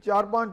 4-5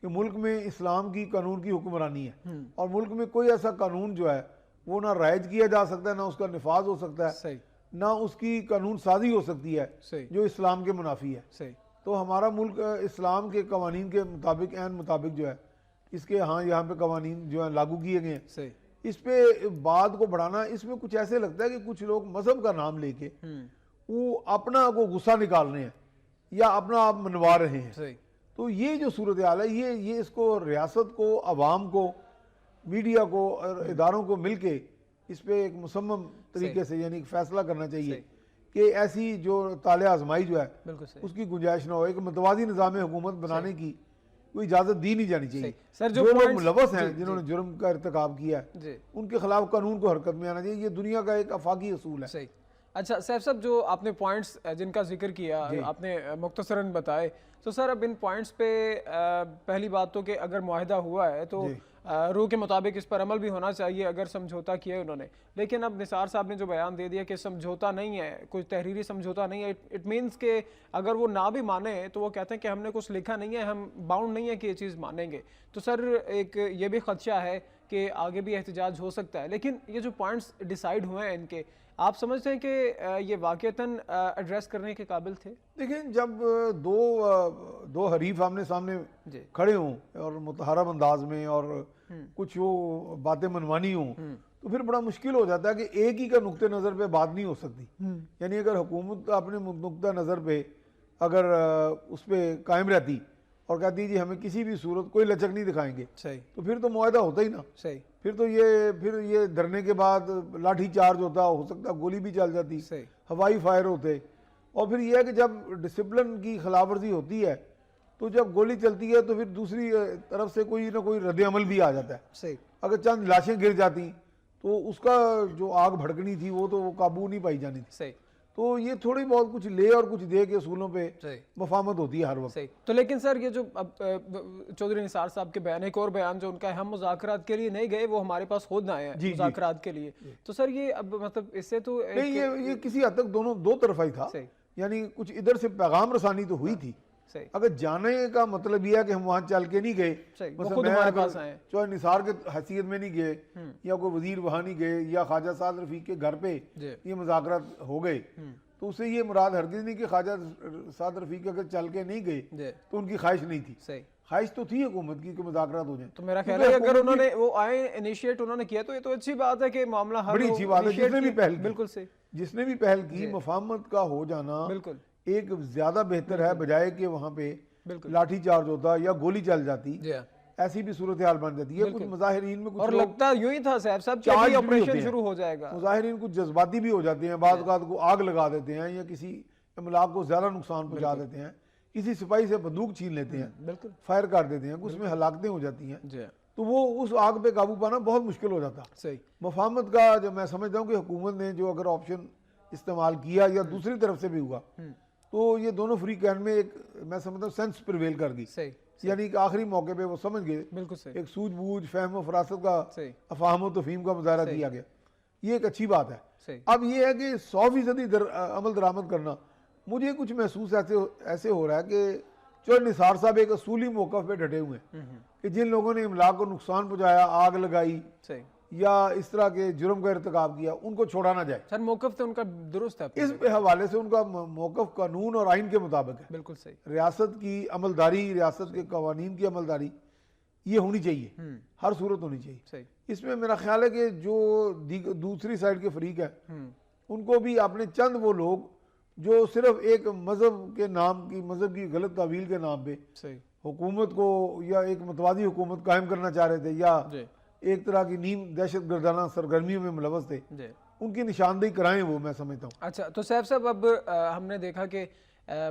کہ ملک میں اسلام کی قانون کی حکمرانی ہے اور ملک میں کوئی ایسا قانون جو ہے وہ نہ رائج کیا جا سکتا ہے، نہ اس کا نفاذ ہو سکتا ہے، نہ اس کی قانون سازی ہو سکتی ہے جو اسلام کے منافی ہے۔ تو ہمارا ملک اسلام کے قوانین کے مطابق عین مطابق جو ہے اس کے یہاں پہ قوانین جو ہیں لاگو کیے گئے ہیں۔ اس پہ بات کو بڑھانا، اس میں کچھ ایسے لگتا ہے کہ کچھ لوگ مذہب کا نام لے کے وہ اپنا کو غصہ نکال رہے ہیں یا اپنا آپ منوا رہے ہیں۔ تو یہ جو صورتحال ہے یہ اس کو ریاست کو، عوام کو، میڈیا کو اور اداروں کو مل کے اس پہ ایک مصمم طریقے سے یعنی فیصلہ کرنا چاہیے کہ ایسی جو طالع آزمائی جو ہے اس کی گنجائش نہ ہو۔ ایک متوازی نظام حکومت بنانے کی کوئی اجازت دی نہیں جانی چاہیے۔ جو لوگ ملوث ہیں، جنہوں نے جرم کا ارتکاب کیا ہے، ان کے خلاف قانون کو حرکت میں آنا چاہیے۔ یہ دنیا کا ایک آفاقی اصول ہے۔ اچھا سیف صاحب، جو آپ نے پوائنٹس جن کا ذکر کیا آپ نے مختصراً بتائے، تو سر اب ان پوائنٹس پہ پہلی بات تو کہ اگر معاہدہ ہوا ہے تو روح کے مطابق اس پر عمل بھی ہونا چاہیے اگر سمجھوتا کیا انہوں نے، لیکن اب نثار صاحب نے جو بیان دے دیا کہ سمجھوتا نہیں ہے، کوئی تحریری سمجھوتا نہیں ہے، اٹ مینس کہ اگر وہ نہ بھی مانے تو وہ کہتے ہیں کہ ہم نے کچھ لکھا نہیں ہے، ہم باؤنڈ نہیں ہے کہ یہ چیز مانیں گے۔ تو سر ایک یہ بھی خدشہ ہے کہ آگے بھی احتجاج ہو سکتا ہے، لیکن یہ جو پوائنٹس ڈیسائیڈ ہوئے ہیں ان کے، آپ سمجھتے ہیں کہ یہ واقعتاً ایڈریس کرنے کے قابل تھے؟ دیکھیں، جب دو حریف آمنے سامنے کھڑے ہوں اور متحرم انداز میں اور کچھ وہ باتیں منوانی ہوں تو پھر بڑا مشکل ہو جاتا ہے کہ ایک ہی کا نقطہ نظر پہ بات نہیں ہو سکتی۔ یعنی اگر حکومت اپنے نقطہ نظر پہ اگر اس پہ قائم رہتی اور کہتی جی ہمیں کسی بھی صورت کوئی لچک نہیں دکھائیں گے، تو پھر تو معاہدہ ہوتا ہی نا۔ پھر تو یہ دھرنے کے بعد لاٹھی چارج ہوتا، ہو سکتا گولی بھی چل جاتی، ہوائی فائر ہوتے، اور پھر یہ ہے کہ جب ڈسپلن کی خلاف ورزی ہوتی ہے تو جب گولی چلتی ہے تو پھر دوسری طرف سے کوئی نہ کوئی رد عمل بھی آ جاتا ہے۔ اگر چند لاشیں گر جاتی تو اس کا جو آگ بھڑکنی تھی وہ تو قابو نہیں پائی جانی تھی۔ تو یہ تھوڑی بہت کچھ لے اور کچھ دے کے اصولوں پہ مفاہمت ہوتی ہے ہر وقت۔ تو لیکن سر یہ جو چودھری نثار صاحب کے بیان، ایک اور بیان جو ان کا ہے، ہم مذاکرات کے لیے نہیں گئے، وہ ہمارے پاس خود نہ آئے ہیں مذاکرات کے لیے، تو سر یہ اب مطلب اس سے تو یہ کسی حد تک دو طرفہ ہی تھا، یعنی کچھ ادھر سے پیغام رسانی تو ہوئی تھی۔ اگر جانے کا مطلب یہ ہے کہ ہم وہاں چل کے نہیں گئے، چوہے نثار کے حیثیت میں نہیں گئے یا کوئی وزیر وہاں نہیں گئے یا خواجہ سعد رفیق کے گھر پہ یہ مذاکرات ہو گئے، تو اسے یہ مراد ہرگز نہیں کہ خواجہ سعد رفیق اگر چل کے نہیں گئے تو ان کی خواہش نہیں تھی، خواہش تو تھی حکومت کی کہ مذاکرات ہو جائیں۔ تو میرا خیال ہے اگر انہوں نے وہ آئے انیشیٹ انہوں نے کیا تو یہ تو اچھی بات ہے کہ معاملہ حل ہو، بڑی اچھی بات ہے۔ جس نے بھی پہل کی، بالکل صحیح، جس نے بھی پہل کی، مفاہمت کا ہو جانا ایک زیادہ بہتر ہے بجائے کہ وہاں پہ لاٹھی چارج ہوتا یا گولی چل جاتی، ایسی بھی صورتحال بن جاتی ہے۔ کچھ مظاہرین میں اور لگتا یوں ہی تھا صاحب کہ آپریشن شروع ہو جائے گا، مظاہرین کچھ جذباتی بھی ہو جاتے ہیں، بعض اوقات کو آگ لگا دیتے ہیں یا کسی املاک کو زیادہ نقصان پہنچا دیتے ہیں، کسی سپاہی سے بندوق چھین لیتے ہیں، فائر کر دیتے ہیں، اس میں ہلاکتیں ہو جاتی ہیں، تو وہ اس آگ پہ قابو پانا بہت مشکل ہو جاتا۔ مفاہمت کا جو میں سمجھتا ہوں کہ حکومت نے جو اگر آپشن استعمال کیا یا دوسری طرف سے بھی ہوا تو یہ دونوں فریقین میں ایک میں سمجھتا ہوں سینس پریویل کر گئی، یعنی کہ آخری موقع پہ وہ سمجھ گئے، ایک سوجھ بوجھ، فہم و فراست کا، افہام و تفہیم کا مظاہرہ کیا گیا، یہ ایک اچھی بات ہے۔ اب یہ ہے کہ 100% عمل درآمد کرنا، مجھے کچھ محسوس ایسے ہو رہا ہے کہ چودھری نثار صاحب ایک اصولی موقف پہ ڈٹے ہوئے ہیں کہ جن لوگوں نے املاک کو نقصان پہنچایا، آگ لگائی یا اس طرح کے جرم کا ارتکاب کیا، ان کو چھوڑا نہ جائے۔ سر موقف تو ان کا درست ہے، اس پہ حوالے سے ان کا موقف قانون اور آئین کے مطابق ہے، بالکل صحیح۔ ریاست کی عملداری، ریاست کے قوانین کی عملداری یہ ہونی چاہیے، ہر صورت ہونی چاہیے۔ اس میں میرا خیال ہے کہ جو دوسری سائڈ کے فریق ہے ان کو بھی اپنے چند وہ لوگ جو صرف ایک مذہب کے نام کی، مذہب کی غلط تعویل کے نام پہ حکومت کو یا ایک متوازی حکومت قائم کرنا چاہ رہے تھے یا ایک طرح کی نیم دہشت گردانہ سرگرمیوں میں ملوث تھے، ان کی نشاندہی کرائیں، وہ میں سمجھتا ہوں۔ اچھا، تو سیف صاحب اب ہم نے دیکھا کہ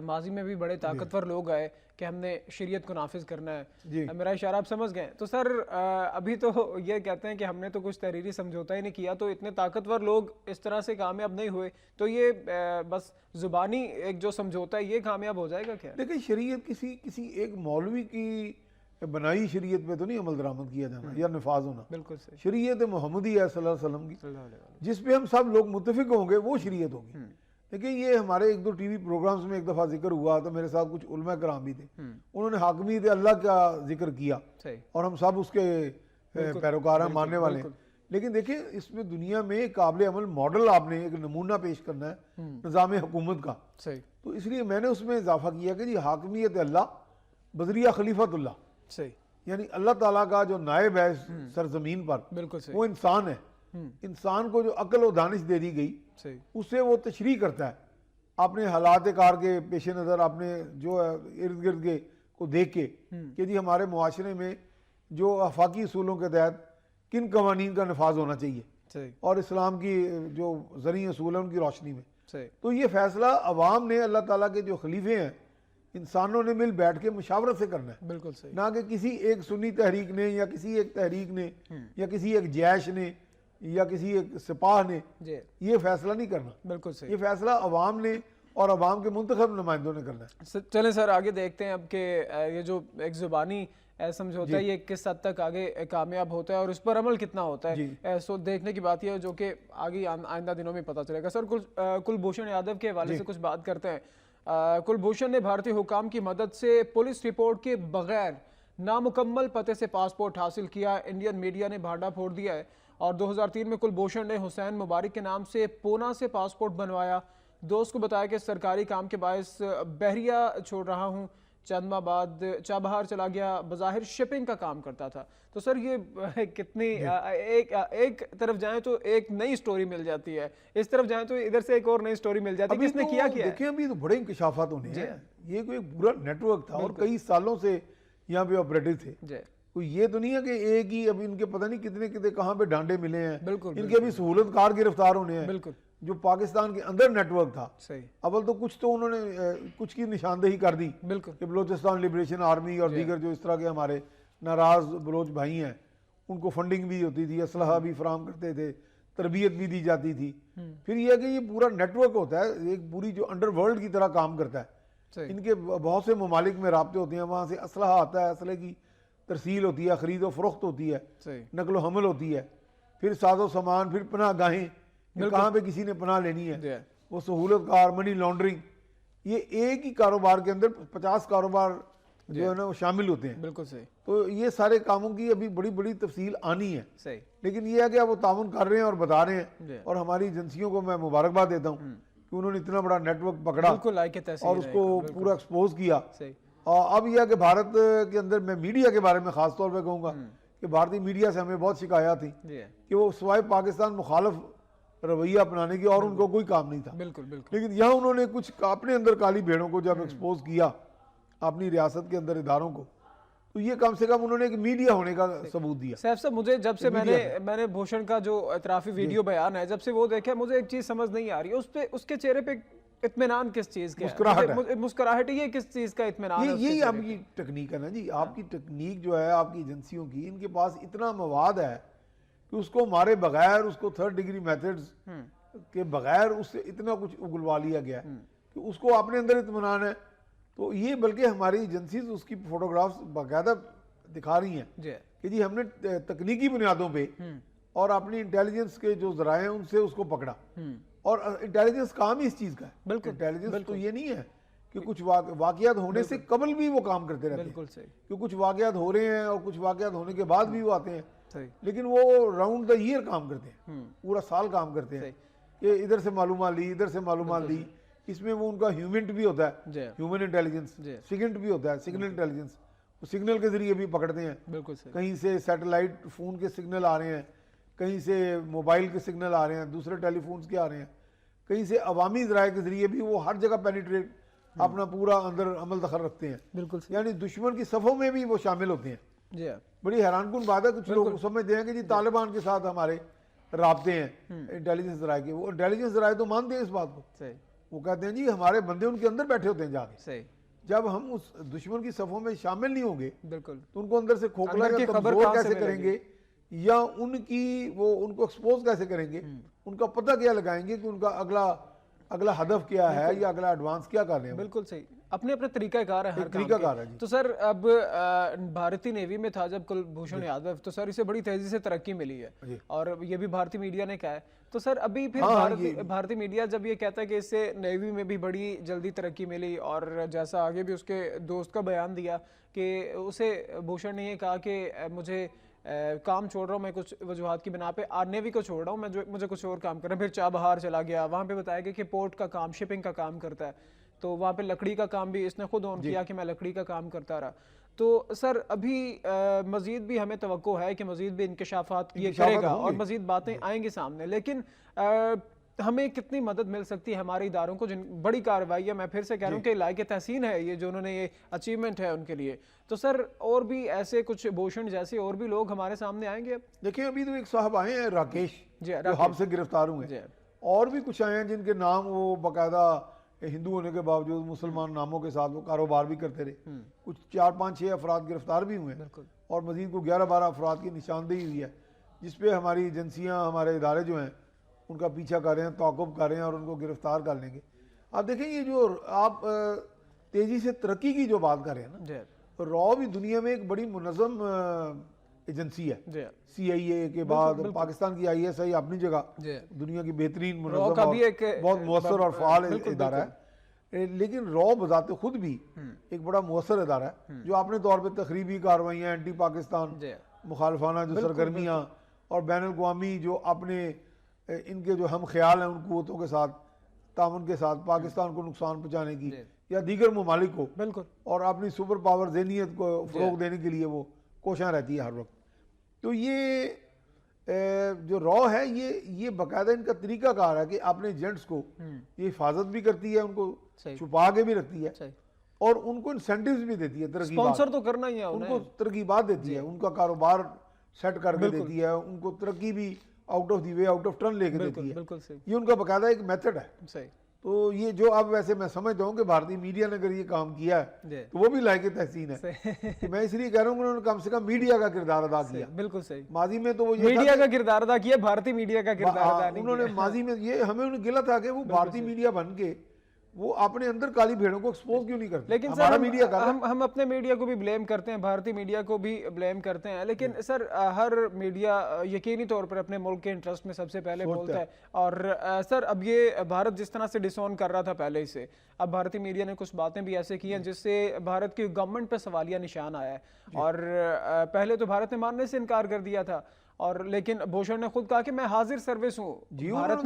ماضی میں بھی بڑے طاقتور لوگ آئے کہ ہم نے شریعت کو نافذ کرنا ہے، میرا اشارہ آپ سمجھ گئے، تو سر ابھی تو یہ کہتے ہیں کہ ہم نے تو کچھ تحریری سمجھوتا ہی نہیں کیا، تو اتنے طاقتور لوگ اس طرح سے کامیاب نہیں ہوئے، تو یہ بس زبانی ایک جو سمجھوتا ہے یہ کامیاب ہو جائے گا کیا؟ دیکھیں، شریعت کسی ایک مولوی کی بنائی شریعت پہ تو نہیں عمل درآمد کیا جانا یا نفاذ ہونا، بالکل شریعت محمدی ہے صلی اللہ علیہ وسلم کی، جس پہ ہم سب لوگ متفق ہوں گے وہ شریعت ہوگی۔ دیکھیں یہ ہمارے ایک دو ٹی وی پروگرامز میں ایک دفعہ ذکر ہوا تو میرے ساتھ کچھ علماء کرام بھی تھے, انہوں نے حاکمیت اللہ کا ذکر کیا اور ہم سب اس کے پیروکار ہیں, ماننے والے ہیں. لیکن دیکھیں اس میں دنیا میں قابل عمل ماڈل آپ نے ایک نمونہ پیش کرنا ہے نظام حکومت کا, تو اس لیے میں نے اس میں اضافہ کیا کہ جی حاکمیت اللہ بذریعہ خلیفۃ اللہ, یعنی اللہ تعالیٰ کا جو نائب ہے سرزمین پر وہ انسان ہے. انسان کو جو عقل و دانش دے دی گئی اسے وہ تشریح کرتا ہے اپنے حالات کار کے پیش نظر, اپنے جو ارد گرد کے کو دیکھ کے کہ جی ہمارے معاشرے میں جو آفاقی اصولوں کے تحت کن قوانین کا نفاذ ہونا چاہیے اور اسلام کی جو زرعی اصول ہیں ان کی روشنی میں. تو یہ فیصلہ عوام نے اللہ تعالیٰ کے جو خلیفے ہیں انسانوں نے مل بیٹھ کے مشاورت سے کرنا ہے, بالکل صحیح, نہ کہ کسی ایک سنی تحریک نے یا کسی ایک تحریک نے یا کسی ایک جیش نے یا کسی ایک سپاہ نے یہ فیصلہ نہیں کرنا. بالکل صحیح, یہ فیصلہ عوام نے اور عوام کے منتخب نمائندوں نے کرنا ہے. چلیں سر آگے دیکھتے ہیں اب کہ یہ جو ایک زبانی سمجھوتا ہے یہ کس حد تک آگے کامیاب ہوتا ہے اور اس پر عمل کتنا ہوتا ہے. سو دیکھنے کی بات یہ ہے جو کہ آگے آئندہ دنوں میں پتہ چلے گا. سر کلبھوشن یادو کے حوالے سے کچھ بات کرتے ہیں. کلبھوشن نے بھارتی حکام کی مدد سے پولیس رپورٹ کے بغیر نامکمل پتے سے پاسپورٹ حاصل کیا. انڈین میڈیا نے بھانڈا پھوڑ دیا ہے اور 2003 میں کلبھوشن نے حسین مبارک کے نام سے پونا سے پاسپورٹ بنوایا. دوست کو بتایا کہ سرکاری کام کے باعث بحریہ چھوڑ رہا ہوں, چند ماہ بعد چابہار چلا گیا, بظاہر شپنگ کا کام کرتا تھا. تو سر یہ کتنی ایک طرف جائیں تو ایک نئی سٹوری مل جاتی ہے, اس طرف جائیں تو ادھر سے ایک اور نئی سٹوری مل جاتی ہے. کس نے کیا دیکھیں ابھی تو بڑے انکشافات ہونے ہیں. یہ کوئی پورا نیٹ ورک تھا اور کئی سالوں سے یہاں پہ آپریٹو تھے. کوئی یہ تو نہیں ہے کہ ایک ہی ابھی ان کے پتہ نہیں کتنے کہاں پہ ڈانڈے ملے ہیں. ان کے ابھی سہولت کار گرفتار ہونے ہیں جو پاکستان کے اندر نیٹ ورک تھا. اول تو کچھ تو انہوں نے کچھ کی نشاندہی کر دی کہ بلوچستان لبریشن آرمی اور دیگر جو اس طرح کے ہمارے ناراض بلوچ بھائی ہیں ان کو فنڈنگ بھی ہوتی تھی, اسلحہ بھی فراہم کرتے تھے, تربیت بھی دی جاتی تھی. پھر یہ کہ یہ پورا نیٹ ورک ہوتا ہے, ایک پوری جو انڈر ورلڈ کی طرح کام کرتا ہے. ان کے بہت سے ممالک میں رابطے ہوتے ہیں, وہاں سے اسلحہ آتا ہے, اسلحے کی ترسیل ہوتی ہے, خرید و فروخت ہوتی ہے, نقل و حمل ہوتی ہے, پھر ساز و سامان, پھر پناہ گاہیں کہاں پہ کسی نے پناہ لینی ہے, وہ سہولت کار, منی لانڈرنگ, یہ ایک ہی کاروبار کے اندر 50 کاروبار جو ہے نا وہ شامل ہوتے ہیں. بالکل صحیح. تو یہ سارے کاموں کی ابھی بڑی بڑی تفصیل آنی ہے. صحیح. لیکن یہ ہے کہ وہ تعاون کر رہے ہیں اور بتا رہے ہیں, اور ہماری ایجنسیوں کو میں مبارکباد دیتا ہوں کہ انہوں نے اتنا بڑا نیٹ ورک پکڑا اور اس کو پورا ایکسپوز کیا. اب یہ ہے کہ بھارت کے اندر میں میڈیا کے بارے میں خاص طور پہ کہوں گا کہ بھارتی میڈیا سے ہمیں بہت شکایات تھیں کہ وہ سوائے پاکستان مخالف رویہ اپنانے کی اور ان کو کوئی کام نہیں تھا. لیکن یہاں انہوں نے کچھ اپنے اندر کالی بھیڑوں کو جب ایکسپوز کیا اپنی ریاست کے اندر اداروں کو, تو یہ کم سے کم انہوں نے ایک میڈیا ہونے کا ثبوت دیا. صاحب مجھے جب سے میں نے بھوشن کا جو اعترافی ویڈیو بیان ہے جب سے وہ دیکھا, مجھے ایک چیز سمجھ نہیں آ رہی ہے, اس کے چہرے پہ اطمینان کس چیز کا ہے؟ مسکراہٹ. یہ کس چیز کا اطمینان ہے؟ یہی آپ کی ٹیکنیک ہے نا جی. آپ کی ٹیکنیک جو ہے آپ کی ایجنسیوں کی, ان کے پاس اتنا مواد ہے کہ اس کو مارے بغیر, اس کو 3rd ڈگری میتھڈز کے بغیر اس سے اتنا کچھ اگلوا لیا گیا کہ اس کو اپنے اندر اطمینان ہے. تو یہ بلکہ ہماری ایجنسیز اس کی فوٹوگرافز باقاعدہ دکھا رہی ہیں کہ جی ہم نے تکنیکی بنیادوں پہ اور اپنی انٹیلیجنس کے جو ذرائع ہیں ان سے اس کو پکڑا. اور انٹیلیجنس کام ہی اس چیز کا ہے. بالکل. انٹیلیجنس تو یہ نہیں ہے کہ کچھ واقعات ہونے سے قبل بھی وہ کام کرتے رہتے ہیں, کہ کچھ واقعات ہو رہے ہیں اور کچھ واقعات ہونے کے بعد بھی وہ آتے ہیں, لیکن وہ راؤنڈ دا ایئر کام کرتے ہیں, پورا سال کام کرتے ہیں کہ ادھر سے معلومات لی, ادھر سے معلومات لی. اس میں وہ ان کا ہیومنٹ بھی ہوتا ہے, ہیومن انٹیلیجنس, سگنٹ بھی ہوتا ہے, سگنل انٹیلیجنس. وہ سگنل کے ذریعے بھی پکڑتے ہیں. کہیں سے سیٹلائٹ فون کے سگنل آ رہے ہیں, کہیں سے موبائل کے سگنل آ رہے ہیں, دوسرے ٹیلی فونز کے آ رہے ہیں, کہیں سے عوامی ذرائع کے ذریعے بھی وہ ہر جگہ پینیٹریٹ اپنا پورا اندر عمل دخل رکھتے ہیں. بالکل. یعنی دشمن کی صفوں میں بھی وہ شامل ہوتے ہیں. بڑی حیران کن بات ہے. کچھ لوگ سمجھتے ہیں کہ جی طالبان کے ساتھ ہمارے رابطے ہیں انٹیلیجنس ذرائع کے. وہ انٹیلیجنس ذرائع تو مانتے ہیں اس بات کو. وہ کہتے ہیں جی ہمارے بندے ان کے اندر بیٹھے ہوتے ہیں جا کے. جب ہم اس دشمن کی صفوں میں شامل نہیں ہوں گے تو ان کو اندر سے کھوکھلا یا کمزور کیسے کریں گے, یا ان کو ایکسپوز کیسے کریں گے, ان کا پتہ کیا لگائیں گے کہ ان کا اگلا ہدف کیا ہے یا اگلا ایڈوانس کیا کر رہے ہیں. بالکل صحیح. اپنے اپنے طریقہ کار ہے ہر کام طریقہ کار ہے کے. تو سر اب بھارتی نیوی میں تھا جب کلبھوشن یادو, تو سر اسے بڑی تیزی سے ترقی ملی ہے اور یہ بھی بھارتی میڈیا نے کہا ہے. تو سر ابھی پھر بھارتی میڈیا جب یہ کہتا ہے کہ اس سے نیوی میں بھی بڑی جلدی ترقی ملی, اور جیسا آگے بھی اس کے دوست کا بیان دیا کہ اسے بھوشن نے یہ کہا کہ مجھے کام چھوڑ رہا ہوں میں کچھ وجوہات کی بنا پہ, نیوی کو چھوڑ رہا ہوں, مجھے کچھ اور کام کرنا ہے. پھر چابہار چلا گیا, وہاں پہ بتایا گیا کہ پورٹ کا کام, شپنگ کا کام کرتا ہے. تو وہاں پہ لکڑی کا کام بھی اس نے خود آن کیا کہ میں لکڑی کا کام کرتا رہا. تو سر ابھی مزید بھی ہمیں توقع ہے کہ مزید بھی انکشافات یہ کرے گا اور مزید باتیں آئیں گی سامنے, لیکن ہمیں کتنی مدد مل سکتی ہے ہمارے اداروں کو جن بڑی کارروائی ہے, میں پھر سے کہہ رہا ہوں کہ لائق تحسین ہے یہ جو انہوں نے یہ اچیومنٹ ہے ان کے لیے. تو سر اور بھی ایسے کچھ بھوشن جیسے اور بھی لوگ ہمارے سامنے آئیں گے؟ دیکھیں ابھی تو ایک صاحب آئے ہیں راکیش, جو ہب سے گرفتار ہوئے, اور بھی کچھ آئے ہیں جن کے نام وہ باقاعدہ ہندو ہونے کے باوجود مسلمان ناموں کے ساتھ وہ کاروبار بھی کرتے رہے. کچھ 4-5-6 افراد گرفتار بھی ہوئے ہیں, اور مزید کو 11-12 افراد کی نشاندہی ہوئی ہے, جس پہ ہماری ایجنسیاں, ہمارے ادارے جو ہیں ان کا پیچھا کر رہے ہیں, تعاقب کر رہے ہیں اور ان کو گرفتار کر لیں گے. آپ دیکھیں یہ جو آپ تیزی سے ترقی کی جو بات کر رہے ہیں نا, را بھی دنیا میں ایک بڑی منظم ایجنسی ہے. سی آئی اے کے بعد پاکستان کی آئی ایس آئی اپنی جگہ دنیا کی بہترین منظم اور بہت مؤثر اور فعال ادارہ ہے. لیکن را بذات خود بھی ایک بڑا مؤثر ادارہ ہے جو اپنے طور پہ تخریبی کارروائیاں, اینٹی پاکستان مخالفانہ جو سرگرمیاں, اور بین الاقوامی جو اپنے ان کے جو ہم خیال ہیں ان قوتوں کے ساتھ تعاون کے ساتھ پاکستان کو نقصان پہنچانے کی یا دیگر ممالک کو اور اپنی سپر پاور ذہنیت کو فروغ دینے کے لیے وہ کوشاں رہتی ہے ہر وقت. تو یہ جو را ہے یہ باقاعدہ ان کا طریقہ کار ہے کہ اپنے ایجنٹس کو یہ حفاظت بھی کرتی ہے, ان کو چھپا کے بھی رکھتی ہے, اور ان کو انسینٹیوز بھی دیتی ہے, سپانسر تو کرنا ہی ہے, ان کو ترغیبات دیتی ہے, ان کا کاروبار سیٹ کر کے دیتی ہے, ان کو ترقی بھی out of the way, out of turn لے کے دیتی ہے. یہ ان کا باقاعدہ ایک میتھڈ ہے. تو یہ جو اب ویسے میں سمجھتا ہوں کہ بھارتی میڈیا نے اگر یہ کام کیا ہے تو وہ بھی لائق تحسین ہے. کہ میں اس لیے کہہ رہا ہوں کہ انہوں نے کم سے کم میڈیا کا کردار ادا کیا. بالکل صحیح. ماضی میں تو وہ میڈیا کا کردار ادا کیا, بھارتی میڈیا کا کردار ادا نہیں. انہوں نے ماضی میں یہ ہمیں انہیں گلا تھا کہ وہ بھارتی میڈیا بن کے وہ اپنے اندر کالی بھیڑوں کو ایکسپوز کیوں نہیں کرتے. لیکن سر ہم اپنے میڈیا کو بھی بلیم کرتے ہیں, بھارتی میڈیا کو بھی بلیم کرتے ہیں, لیکن سر ہر میڈیا یقینی طور پر اپنے ملک کے انٹرسٹ میں سب سے پہلے بولتا ہے. اور سر اب یہ بھارت جس طرح سے ڈس آن کر رہا تھا پہلے سے, اب بھارتی میڈیا نے کچھ باتیں بھی ایسے کی ہیں جس سے بھارت کی گورنمنٹ پہ سوالیہ نشان آیا ہے. اور پہلے تو بھارت نے ماننے سے انکار کر دیا تھا, اور لیکن بھوشن نے خود کہا کہ میں حاضر سروس ہوں. بھارت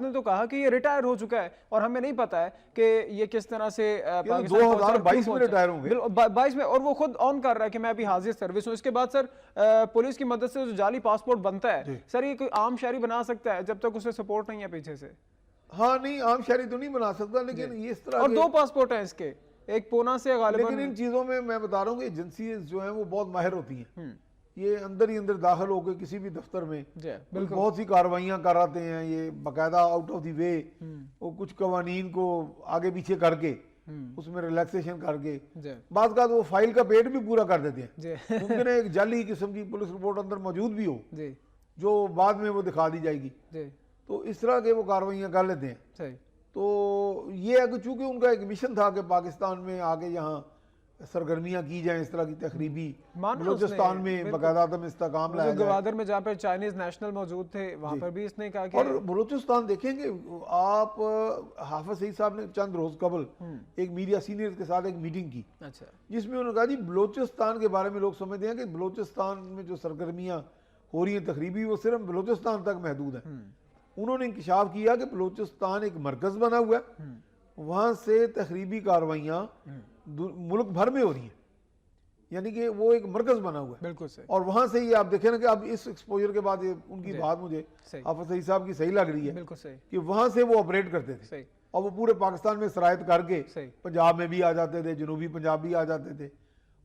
نے تو کہا کہ یہ ریٹائر ہو چکا ہے, اور ہمیں نہیں پتا ہے کہ یہ کس طرح سے 2022 میں ریٹائر ہوں گے, 22 میں, اور وہ خود آن کر رہا ہے کہ میں ابھی حاضر سروس ہوں. اس کے بعد سر پولیس کی مدد سے جو جعلی پاسپورٹ بنتا ہے, سر یہ کوئی عام شہری بنا سکتا ہے جب تک اسے سپورٹ نہیں ہے پیچھے سے؟ ہاں نہیں, عام شہری تو نہیں بنا سکتا, لیکن یہ اس طرح, اور 2 پاسپورٹ ہیں اس کے, ایک پونا سے غالباً. لیکن ان چیزوں میں بتا رہا ہوں کہ ایجنسیز جو ہیں وہ بہت ماہر ہوتی ہیں. یہ اندر ہی اندر داخل ہو کے کسی بھی دفتر میں بہت سی کارروائیاں کراتے ہیں, یہ باقاعدہ آؤٹ آف دی وے وہ کچھ قوانین کو آگے پیچھے کر کے اس میں ریلیکسیشن کر کے بعض کا وہ فائل کا پیٹ بھی پورا کر دیتے ہیں. ممکن ہے ایک جعلی قسم کی پولیس رپورٹ اندر موجود بھی ہو جو بعد میں وہ دکھا دی جائے گی, تو اس طرح کے وہ کارروائیاں کر لیتے ہیں. تو یہ ہے کہ چونکہ ان کا ایک مشن تھا کہ پاکستان میں آگے یہاں سرگرمیاں کی جائیں اس طرح کی تخریبی, بلوچستان میں باقاعدہ عدم استحکام لایا جائے. گوادر میں جہاں پر چائنیز نیشنل موجود تھے وہاں پر بھی اس نے کہا کہ, اور بلوچستان دیکھیں گے آپ, حافظ سعید صاحب نے چند روز قبل ایک میڈیا سینئر کے ساتھ ایک میٹنگ کی, جس میں انہوں نے کہا جی بلوچستان کے بارے میں لوگ سمجھتے ہیں کہ بلوچستان میں جو سرگرمیاں ہو رہی ہیں تخریبی وہ صرف بلوچستان تک محدود ہیں. انہوں نے انکشاف کیا کہ بلوچستان ایک مرکز بنا ہوا ہے, وہاں سے تخریبی کارروائیاں ملک بھر میں ہو رہی ہیں, یعنی کہ وہ ایک مرکز بنا ہوا ہے. بالکل صحیح. اور وہاں سے یہ آپ دیکھیں نا کہ اب اس ایکسپوجر کے بعد ان کی بات مجھے حافظ سعید صاحب کی صحیح لگ رہی ہے. بالکل صحیح. کہ وہاں سے وہ آپریٹ کرتے تھے, اور وہ پورے پاکستان میں سرایت کر کے پنجاب میں بھی آ جاتے تھے, جنوبی پنجاب بھی آ جاتے تھے,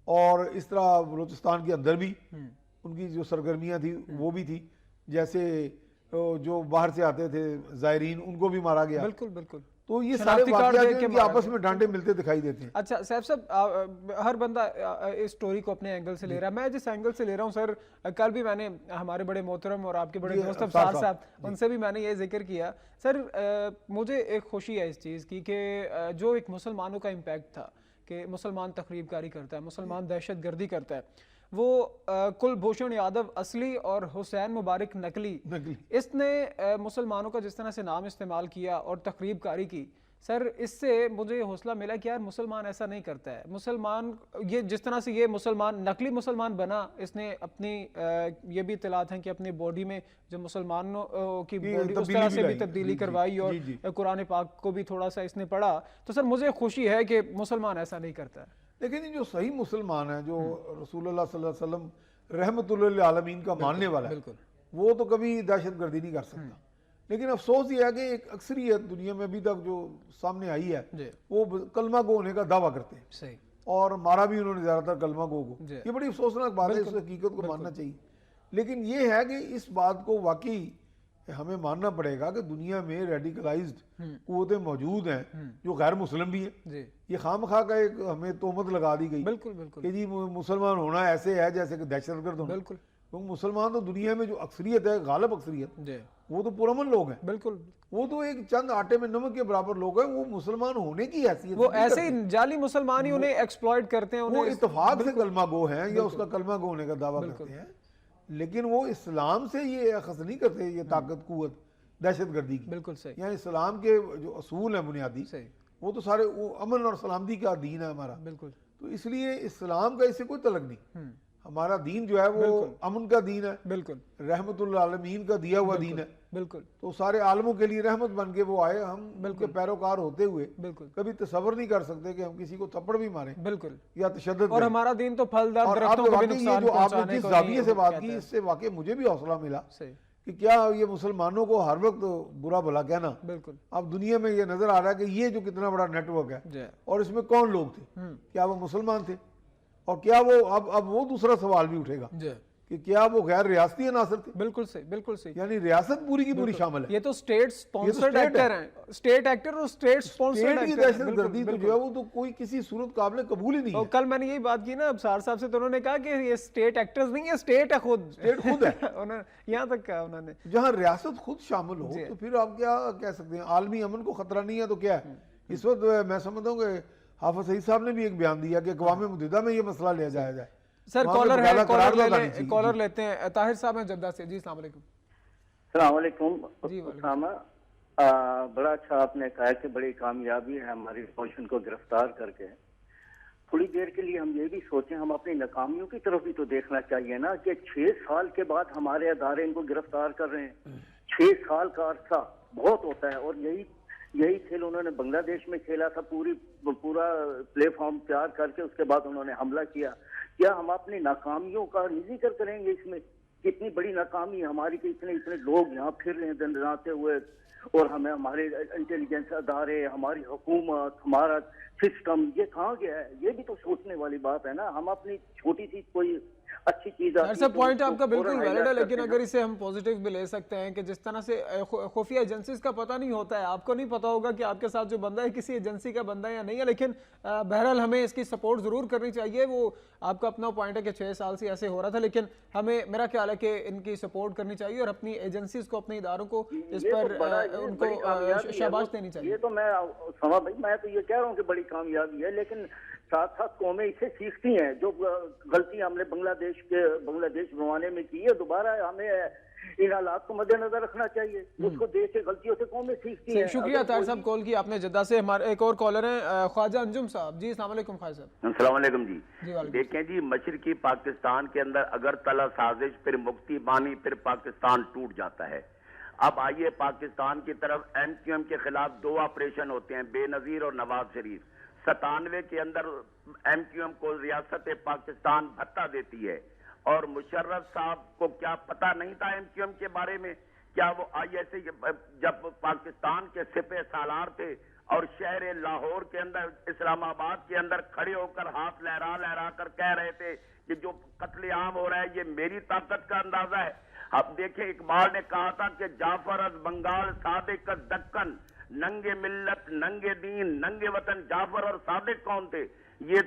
اور اس طرح بلوچستان کے اندر بھی ان کی جو سرگرمیاں تھی وہ بھی تھی. جیسے جو باہر سے آتے تھے زائرین, ان کو بھی مارا گیا. بالکل بالکل. تو یہ سارے واقعات جو ان کی آپس میں ڈانٹے ملتے دکھائی دیتے ہیں. اچھا سیف صاحب، ہر بندہ اس سٹوری کو اپنے اینگل سے لے رہا ہے. میں جس اینگل سے لے رہا ہوں سر، کل بھی میں نے ہمارے بڑے محترم اور آپ کے بڑے دوست افسار صاحب ان سے بھی میں نے یہ ذکر کیا. سر مجھے ایک خوشی ہے اس چیز کی کہ جو ایک مسلمانوں کا امپیکٹ تھا کہ مسلمان تخریب کاری کرتا ہے، مسلمان دہشت گردی کرتا ہے، وہ کلبھوشن یادو اصلی اور حسین مبارک نقلی، اس نے مسلمانوں کا جس طرح سے نام استعمال کیا اور تخریب کاری کی، سر اس سے مجھے حوصلہ ملا کہ یار مسلمان ایسا نہیں کرتا ہے. مسلمان یہ جس طرح سے یہ مسلمان نقلی مسلمان بنا، اس نے اپنی یہ بھی اطلاعات ہیں کہ اپنی باڈی میں جو مسلمانوں کی باڈی اس طرح سے بھی تبدیلی کروائی اور قرآن پاک کو بھی تھوڑا سا اس نے پڑھا. تو سر مجھے خوشی ہے کہ مسلمان ایسا نہیں کرتا ہے. لیکن جو صحیح مسلمان ہے، جو رسول اللہ صلی اللہ علیہ وسلم رحمت للعالمین کا ماننے والا ہے، وہ تو کبھی دہشت گردی نہیں کر سکتا. لیکن افسوس یہ ہے کہ ایک اکثریت دنیا میں ابھی تک جو سامنے آئی ہے وہ کلمہ گو ہونے کا دعویٰ کرتے ہیں، اور مارا بھی انہوں نے زیادہ تر کلمہ گو کو. یہ بڑی افسوسناک بات ہے، اس حقیقت کو ماننا چاہیے. لیکن یہ ہے کہ اس بات کو واقعی ہمیں ماننا پڑے گا کہ دنیا میں ریڈیکلائزڈ قوتیں موجود ہیں جو غیر مسلم بھی ہیں. یہ خام خواہ کا ایک ہمیں تہمت لگا دی گئی کہ جی مسلمان ہونا ایسے ہے جیسے کہ دہشت گرد ہونا. کیونکہ مسلمان تو دنیا میں جو اکثریت ہے، غالب اکثریت، وہ تو پرامن لوگ ہیں. بالکل، وہ تو ایک چند آٹے میں نمک کے برابر لوگ ہیں. وہ مسلمان ہونے کی حیثیت، وہ ایسے ہی جعلی مسلمان ہی انہیں ایکسپلائٹ کرتے ہیں. وہ اتفاق سے کلمہ گو ہیں یا اس کا کلمہ گو ہونے کا دعویٰ کرتے ہیں، لیکن وہ اسلام سے یہ اخذ نہیں کرتے یہ طاقت قوت دہشت گردی کی. بالکل صحیح. یہاں اسلام کے جو اصول ہیں بنیادی، وہ تو سارے امن اور سلامتی کا دین ہے ہمارا. بالکل. تو اس لیے اسلام کا اس سے کوئی تعلق نہیں. ہمارا دین جو ہے وہ امن کا دین ہے، بالکل رحمت للعالمین کا دیا ہوا دین ہے. بالکل. تو سارے عالموں کے لیے رحمت بن کے وہ آئے. ہم کے پیروکار ہوتے ہوئے بالکل کبھی تصور نہیں کر سکتے کہ ہم کسی کو تھپڑ بھی ماریں بالکل یا تشدد. اور ہمارا دین تو پھلدار درختوں کو بھی نقصان پہنچانے کو. جس زاویے سے بات کی، اس سے واقعی مجھے بھی حوصلہ ملا کہ کیا یہ مسلمانوں کو ہر وقت برا بھلا کہنا. بالکل. اب دنیا میں یہ نظر آ رہا ہے کہ یہ جو کتنا بڑا نیٹ ورک ہے، اور اس میں کون لوگ تھے، کیا وہ مسلمان تھے، اور کیا وہ اب وہ دوسرا سوال بھی اٹھے گا کہ کیا وہ غیر ریاستی عناصر تھے. بالکل صحیح، بالکل صحیح. یعنی ریاست پوری کی پوری شامل ہے. یہ تو اسٹیٹ سپانسرڈ ایکٹر ہیں، اسٹیٹ ایکٹر اور اسٹیٹ سپانسرڈ ایکٹر. کی دہشت گردی تو جو ہے وہ تو کوئی کسی صورت قابل قبول ہی نہیں ہے. کل میں نے یہی بات کی نا ابصار صاحب سے، تو انہوں نے کہا کہ یہ اسٹیٹ ایکٹرز نہیں ہے، اسٹیٹ ہے خود. اسٹیٹ خود ہے. یہاں تک کہا انہوں نے. جہاں ریاست خود شامل ہو تو پھر آپ کیا کہہ سکتے ہیں؟ عالمی امن کو خطرہ نہیں ہے تو کیا ہے؟ اس وقت میں سمجھتا ہوں کہ حافظ سعید صاحب نے بھی ایک بیان دیا کہ اقوام متحدہ میں یہ مسئلہ لیا جایا جائے. سر کالر ہے، کالر لیتے ہیں. طاہر صاحب ہیں جدہ سے. جی السلام علیکم. السلام علیکم. اسامہ، بڑا اچھا آپ نے کہا کہ بڑی کامیابی ہے ہماری ریولیوشن کو گرفتار کر کے. تھوڑی دیر کے لیے ہم یہ بھی سوچیں، ہم اپنی ناکامیوں کی طرف بھی تو دیکھنا چاہیے نا کہ 6 سال کے بعد ہمارے ادارے ان کو گرفتار کر رہے ہیں. 6 سال کا عرصہ بہت ہوتا ہے. اور یہی کھیل انہوں نے بنگلہ دیش میں کھیلا تھا، پورا پلے فارم تیار کر کے اس کے بعد انہوں نے حملہ کیا. کیا ہم اپنی ناکامیوں کا نہیں ذکر کریں گے؟ اس میں کتنی بڑی ناکامی ہماری کہ اتنے لوگ یہاں پھر رہے ہیں دن رات ہوئے، اور ہمیں ہمارے انٹیلیجنس ادارے، ہماری حکومت، ہمارا سسٹم یہ کہاں گیا ہے؟ یہ بھی تو سوچنے والی بات ہے نا. ہم اپنی چھوٹی سی کوئی اچھی چیز ایسا پوائنٹ آپ کا بالکل ویلڈ ہے، لیکن اگر اسے ہم پوزیٹیو بھی لے سکتے ہیں کہ جس طرح سے خفیہ ایجنسیز کا پتہ نہیں ہوتا ہے، آپ کو نہیں پتا ہوگا کہ آپ کے ساتھ جو بندہ ہے کسی ایجنسی کا بندہ ہے یا نہیں ہے، لیکن بہرحال ہمیں اس کی سپورٹ ضرور کرنی چاہیے. وہ آپ کا اپنا پوائنٹ ہے کہ 6 سال سے ایسے ہو رہا تھا، لیکن ہمیں میرا خیال ہے کہ ان کی سپورٹ کرنی چاہیے اور اپنی ایجنسیز کو، اپنے اداروں کو اس پر ان کو شاباش دینی چاہیے. یہ تو میں تو یہ کہہ رہا ہوں کہ بڑی کامیابی ہے، لیکن ساتھ ساتھ قومیں اسے سیکھتی ہیں. جو غلطیاں ہم نے بنگلہ دیش زمانے میں کی ہے، دوبارہ ہمیں ان حالات کو مد نظر رکھنا چاہیے. اس کو دیکھ کے غلطیوں سے قومیں سیکھتی ہیں. شکریہ طاہر صاحب کال کی آپ نے جدہ سے. ہمارے ایک اور کالر ہیں خواجہ انجم صاحب. جی السلام علیکم خواجہ صاحب. السلام علیکم. جی دیکھیں جی، مشرقی پاکستان کے اندر اگر تلا سازش، پھر مکتی بانی، پھر پاکستان ٹوٹ جاتا ہے. اب آئیے پاکستان کی طرف ایم کیو ایم کے خلاف 2 آپریشن ہوتے ہیں، بے نظیر اور نواز شریف. 97 کے اندر ایم کیو ایم کو ریاست پاکستان بھتہ دیتی ہے، اور مشرف صاحب کو کیا پتہ نہیں تھا ایم کیو ایم کے بارے میں؟ کیا وہ آئی ایس جب پاکستان کے سپہ سالار تھے اور شہر لاہور کے اندر، اسلام آباد کے اندر کھڑے ہو کر ہاتھ لہرا کر کہہ رہے تھے کہ جو قتل عام ہو رہا ہے یہ میری طاقت کا اندازہ ہے؟ اب دیکھیں، اقبال نے کہا تھا کہ جعفر از بنگال، صادق از دکن، ننگے ملت، ننگے دین، ننگے وطن جعفر اور صادق کون تھے؟ یہ